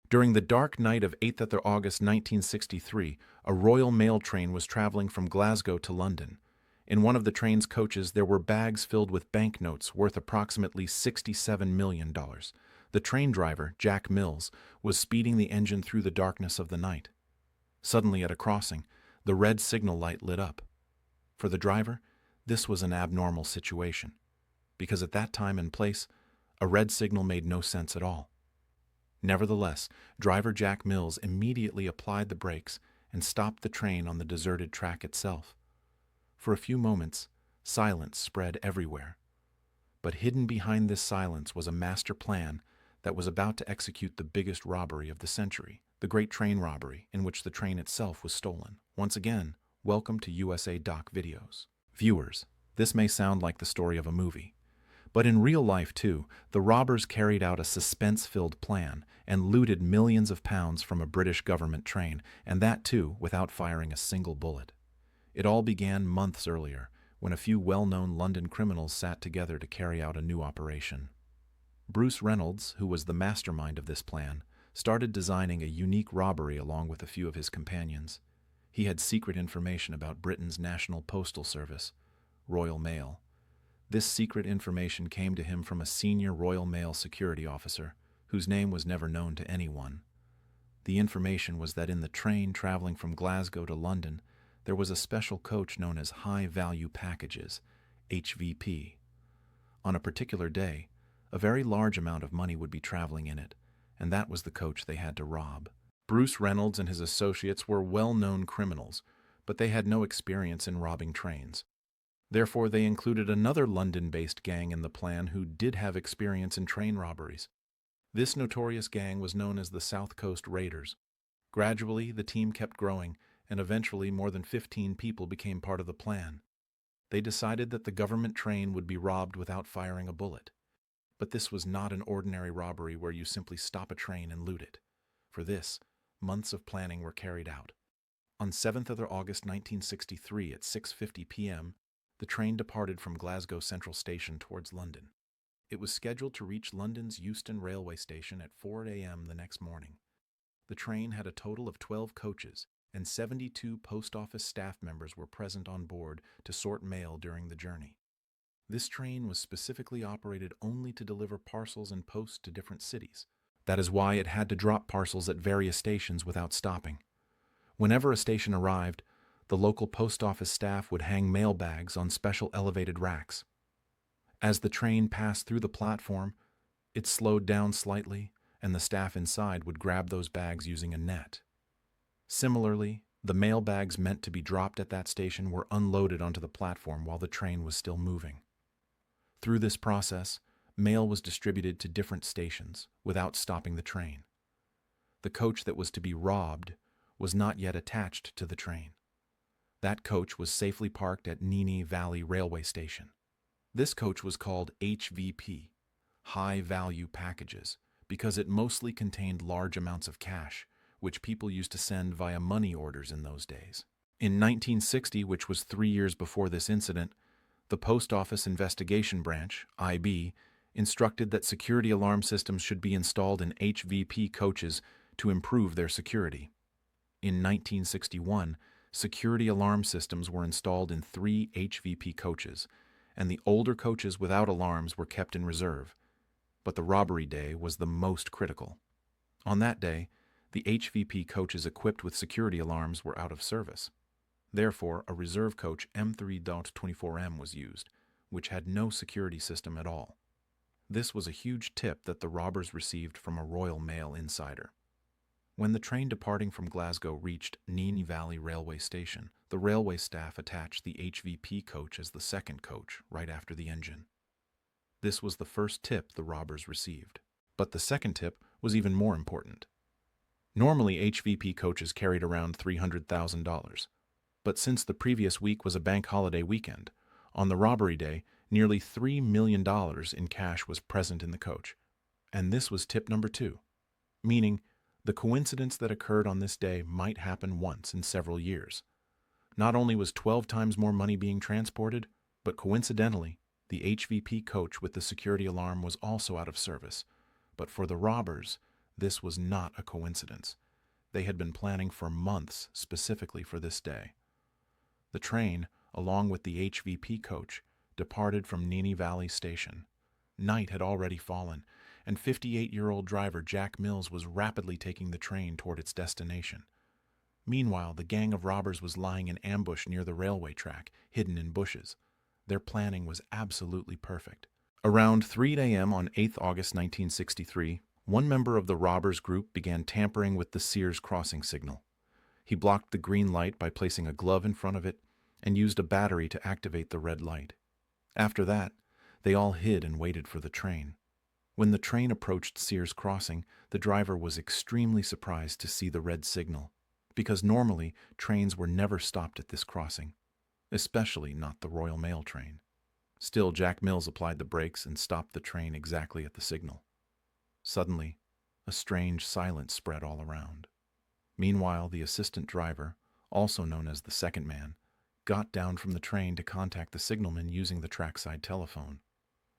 During the dark night of 8th of August 1963, a Royal Mail train was traveling from Glasgow to London. In one of the train's coaches, there were bags filled with banknotes worth approximately $67 million. The train driver, Jack Mills, was speeding the engine through the darkness of the night. Suddenly, at a crossing, the red signal light lit up. For the driver, this was an abnormal situation, because at that time and place, a red signal made no sense at all. Nevertheless, driver Jack Mills immediately applied the brakes and stopped the train on the deserted track itself. For a few moments, silence spread everywhere. But hidden behind this silence was a master plan that was about to execute the biggest robbery of the century, the Great Train Robbery, in which the train itself was stolen. Once again, welcome to USA Doc Videos. Viewers, this may sound like the story of a movie. But in real life, too, the robbers carried out a suspense-filled plan and looted millions of pounds from a British government train, and that, too, without firing a single bullet. It all began months earlier, when a few well-known London criminals sat together to carry out a new operation. Bruce Reynolds, who was the mastermind of this plan, started designing a unique robbery along with a few of his companions. He had secret information about Britain's National Postal Service, Royal Mail. This secret information came to him from a senior Royal Mail security officer, whose name was never known to anyone. The information was that in the train traveling from Glasgow to London, there was a special coach known as High Value Packages, HVP. On a particular day, a very large amount of money would be traveling in it, and that was the coach they had to rob. Bruce Reynolds and his associates were well-known criminals, but they had no experience in robbing trains. Therefore, they included another London-based gang in the plan who did have experience in train robberies. This notorious gang was known as the South Coast Raiders. Gradually, the team kept growing, and eventually more than 15 people became part of the plan. They decided that the government train would be robbed without firing a bullet. But this was not an ordinary robbery where you simply stop a train and loot it. For this, months of planning were carried out. On 7th of August 1963 at 6:50 p.m., the train departed from Glasgow Central Station towards London. It was scheduled to reach London's Euston Railway Station at 4 a.m. the next morning. The train had a total of 12 coaches, and 72 post office staff members were present on board to sort mail during the journey. This train was specifically operated only to deliver parcels and post to different cities. That is why it had to drop parcels at various stations without stopping. Whenever a station arrived, the local post office staff would hang mail bags on special elevated racks. As the train passed through the platform, it slowed down slightly, and the staff inside would grab those bags using a net. Similarly, the mail bags meant to be dropped at that station were unloaded onto the platform while the train was still moving. Through this process, mail was distributed to different stations without stopping the train. The coach that was to be robbed was not yet attached to the train. That coach was safely parked at Nene Valley Railway Station. This coach was called HVP, High Value Packages, because it mostly contained large amounts of cash, which people used to send via money orders in those days. In 1960, which was 3 years before this incident, the Post Office Investigation Branch, IB, instructed that security alarm systems should be installed in HVP coaches to improve their security. In 1961, security alarm systems were installed in 3 HVP coaches, and the older coaches without alarms were kept in reserve. But the robbery day was the most critical. On that day, the HVP coaches equipped with security alarms were out of service. Therefore, a reserve coach M3.24M was used, which had no security system at all. This was a huge tip that the robbers received from a Royal Mail insider. When the train departing from Glasgow reached Nene Valley Railway Station, the railway staff attached the HVP coach as the second coach, right after the engine. This was the first tip the robbers received. But the second tip was even more important. Normally, HVP coaches carried around $300,000. But since the previous week was a bank holiday weekend, on the robbery day, nearly $3 million in cash was present in the coach. And this was tip number 2, meaning the coincidence that occurred on this day might happen once in several years. Not only was 12 times more money being transported, but coincidentally, the HVP coach with the security alarm was also out of service. But for the robbers, This was not a coincidence. They had been planning for months specifically for this day. The train, along with the HVP coach, departed from Nini Valley Station. Night had already fallen, and 58-year-old driver Jack Mills was rapidly taking the train toward its destination. Meanwhile, the gang of robbers was lying in ambush near the railway track, hidden in bushes. Their planning was absolutely perfect. Around 3 a.m. on 8th August 1963, one member of the robbers group began tampering with the Sears crossing signal. He blocked the green light by placing a glove in front of it and used a battery to activate the red light. After that, they all hid and waited for the train. When the train approached Sears Crossing, the driver was extremely surprised to see the red signal, because normally trains were never stopped at this crossing, especially not the Royal Mail train. Still, Jack Mills applied the brakes and stopped the train exactly at the signal. Suddenly, a strange silence spread all around. Meanwhile, the assistant driver, also known as the second man, got down from the train to contact the signalman using the trackside telephone.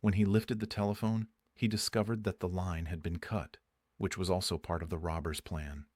When he lifted the telephone, he discovered that the line had been cut, which was also part of the robbers' plan.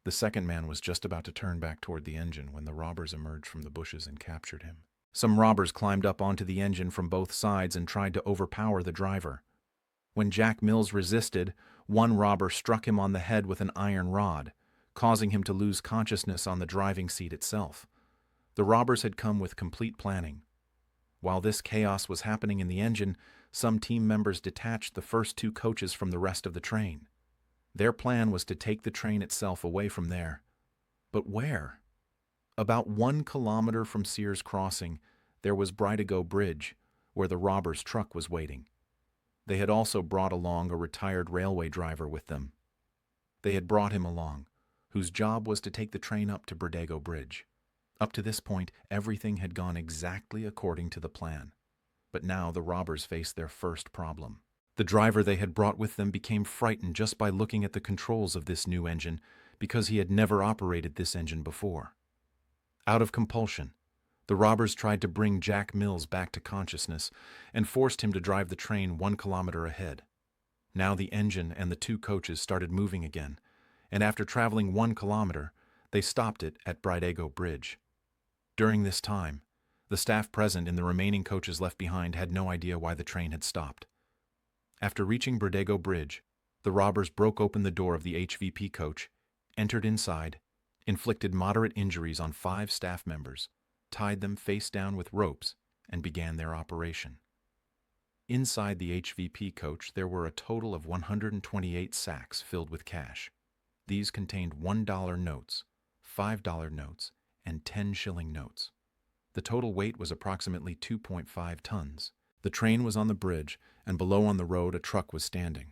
The second man was just about to turn back toward the engine when the robbers emerged from the bushes and captured him. Some robbers climbed up onto the engine from both sides and tried to overpower the driver. When Jack Mills resisted, one robber struck him on the head with an iron rod, causing him to lose consciousness on the driving seat itself. The robbers had come with complete planning. While this chaos was happening in the engine, some team members detached the first two coaches from the rest of the train. Their plan was to take the train itself away from there. But where? About 1 kilometer from Sears Crossing, there was Bridego Bridge, where the robbers' truck was waiting. They had also brought along a retired railway driver with them. They had brought him along, whose job was to take the train up to Bridego Bridge. Up to this point, everything had gone exactly according to the plan. But now the robbers faced their first problem. The driver they had brought with them became frightened just by looking at the controls of this new engine, because he had never operated this engine before. Out of compulsion, the robbers tried to bring Jack Mills back to consciousness and forced him to drive the train 1 kilometer ahead. Now the engine and the two coaches started moving again, and after traveling 1 kilometer, they stopped it at Bridego Bridge. During this time, the staff present in the remaining coaches left behind had no idea why the train had stopped. After reaching Bridego Bridge, the robbers broke open the door of the HVP coach, entered inside, inflicted moderate injuries on 5 staff members, tied them face down with ropes, and began their operation. Inside the HVP coach, there were a total of 128 sacks filled with cash. These contained $1 notes, $5 notes, and 10-shilling notes. The total weight was approximately 2.5 tons. The train was on the bridge, and below on the road a truck was standing.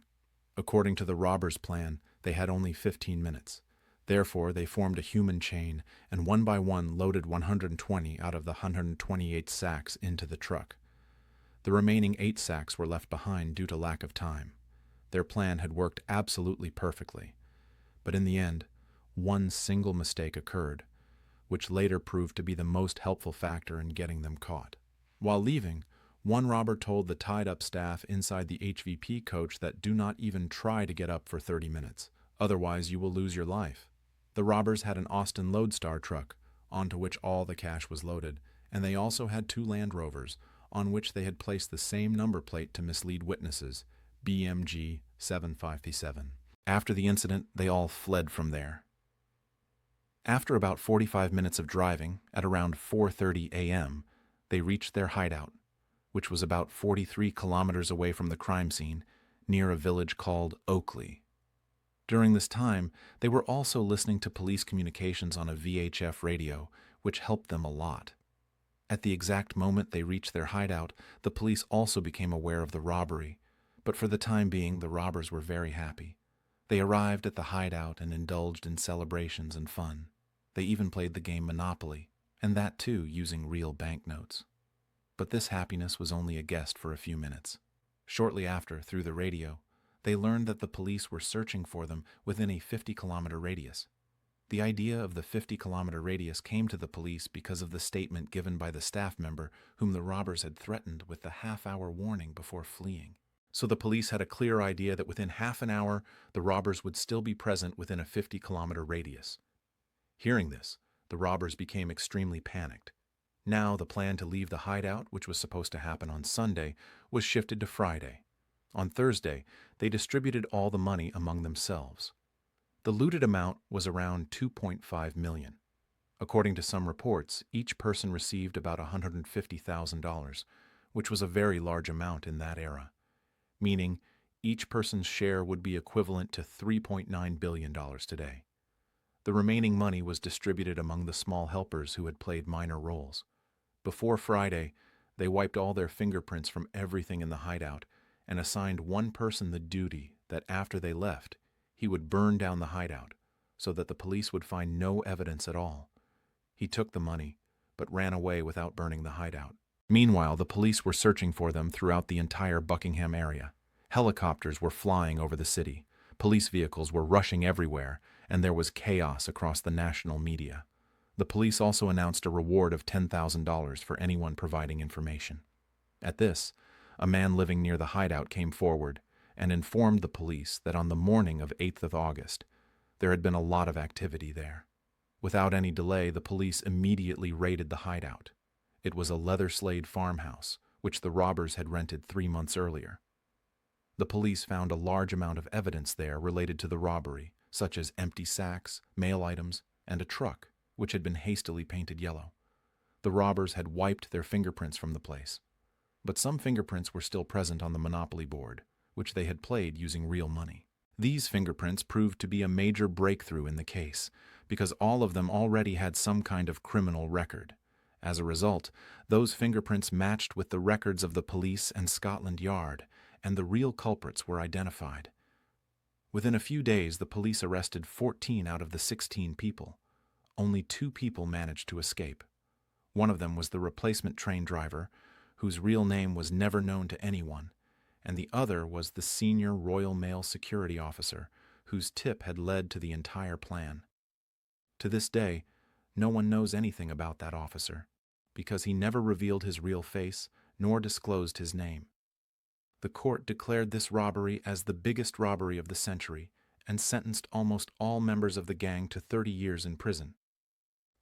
According to the robbers' plan, they had only 15 minutes. Therefore, they formed a human chain and one by one loaded 120 out of the 128 sacks into the truck. The remaining 8 sacks were left behind due to lack of time. Their plan had worked absolutely perfectly. But in the end, one single mistake occurred, which later proved to be the most helpful factor in getting them caught. While leaving, one robber told the tied-up staff inside the HVP coach that do not even try to get up for 30 minutes, otherwise you will lose your life. The robbers had an Austin Lodestar truck, onto which all the cash was loaded, and they also had 2 Land Rovers, on which they had placed the same number plate to mislead witnesses, BMG 757. After the incident, they all fled from there. After about 45 minutes of driving, at around 4:30 a.m., they reached their hideout, which was about 43 kilometers away from the crime scene, near a village called Oakley. During this time, they were also listening to police communications on a VHF radio, which helped them a lot. At the exact moment they reached their hideout, the police also became aware of the robbery, but for the time being, the robbers were very happy. They arrived at the hideout and indulged in celebrations and fun. They even played the game Monopoly, and that too using real banknotes. But this happiness was only a guest for a few minutes. Shortly after, through the radio, they learned that the police were searching for them within a 50-kilometer radius. The idea of the 50-kilometer radius came to the police because of the statement given by the staff member whom the robbers had threatened with the half-hour warning before fleeing. So the police had a clear idea that within half an hour, the robbers would still be present within a 50-kilometer radius. Hearing this, the robbers became extremely panicked. Now, the plan to leave the hideout, which was supposed to happen on Sunday, was shifted to Friday. On Thursday, they distributed all the money among themselves. The looted amount was around $2.5 million. According to some reports, each person received about $150,000, which was a very large amount in that era, meaning each person's share would be equivalent to $3.9 billion today. The remaining money was distributed among the small helpers who had played minor roles. Before Friday, they wiped all their fingerprints from everything in the hideout and assigned one person the duty that after they left, he would burn down the hideout so that the police would find no evidence at all. He took the money, but ran away without burning the hideout. Meanwhile, the police were searching for them throughout the entire Buckingham area. Helicopters were flying over the city, police vehicles were rushing everywhere, and there was chaos across the national media. The police also announced a reward of $10,000 for anyone providing information. At this, a man living near the hideout came forward and informed the police that on the morning of 8th of August, there had been a lot of activity there. Without any delay, the police immediately raided the hideout. It was a leather-slayed farmhouse, which the robbers had rented 3 months earlier. The police found a large amount of evidence there related to the robbery, such as empty sacks, mail items, and a truck, which had been hastily painted yellow. The robbers had wiped their fingerprints from the place, but some fingerprints were still present on the Monopoly board, which they had played using real money. These fingerprints proved to be a major breakthrough in the case, because all of them already had some kind of criminal record. As a result, those fingerprints matched with the records of the police and Scotland Yard, and the real culprits were identified. Within a few days, the police arrested 14 out of the 16 people. Only 2 people managed to escape. One of them was the replacement train driver, whose real name was never known to anyone, and the other was the senior Royal Mail security officer, whose tip had led to the entire plan. To this day, no one knows anything about that officer, because he never revealed his real face nor disclosed his name. The court declared this robbery as the biggest robbery of the century and sentenced almost all members of the gang to 30 years in prison.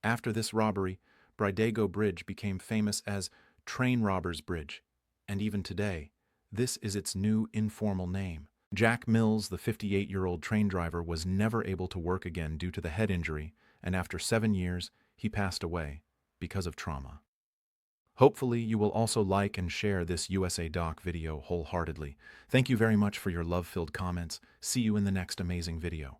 After this robbery, Bridego Bridge became famous as Train Robbers Bridge, and even today, this is its new informal name. Jack Mills, the 58-year-old train driver, was never able to work again due to the head injury, and after 7 years, he passed away because of trauma. Hopefully, you will also like and share this USA Doc video wholeheartedly. Thank you very much for your love-filled comments. See you in the next amazing video.